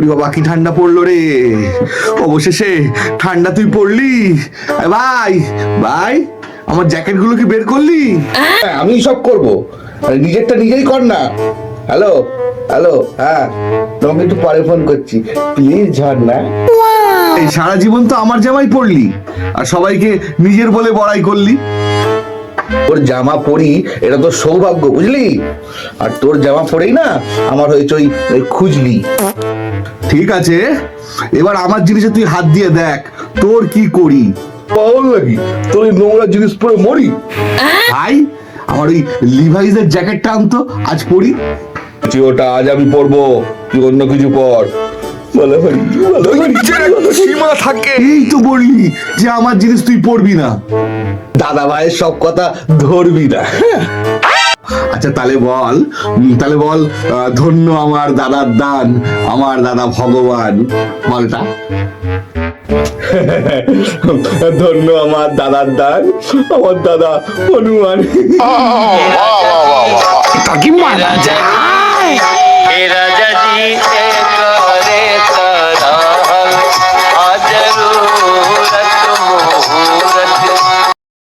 বাবা কি ঠান্ডা পড়লো রে, অবশেষে ঠান্ডা তুই পড়লি। ভাই ভাই আমার জ্যাকেট গুলো কি বের করলি? আমি সব করবো, নিজেরটা নিজেই কর না। হ্যালো হ্যালো, হ্যাঁ তোমাকে একটু পরে ফোন করছি প্লিজ ঝর্ণা। এই সারা জীবন তো আমার জামাই পড়লি আর সবাইকে নিজের বলে বড়াই করলি। তোর জামা পরি এটা তোর সৌভাগ্য বুঝলি, আর তোর জামা পরেই না আমার হয়েছে ওই খুঁজলি। ঠিক আছে, এবার আমার জিনিসে তুই হাত দিয়ে দেখ তোর কি করি। পাগল নাকি তোর এই নোংরা জিনিস পরে মরি? ভাই আমার ওই লিভাইসের জ্যাকেটটা আনতো, আজ পরি। ওটা আজ আমি পরবো, তুই অন্য কিছু পর। সীমা থাকে। এই তো বললি যে আমার জিনিস তুই পরবি না। দাদা ভাইয়ের সব কথা ধরবি না। আচ্ছা তাহলে বল ধন্য আমার দাদার দান, আমার দাদা ভগবান, বলটা। ধন্য আমার দাদার দান, আমার দাদা হনুমান। কি মারা যায়।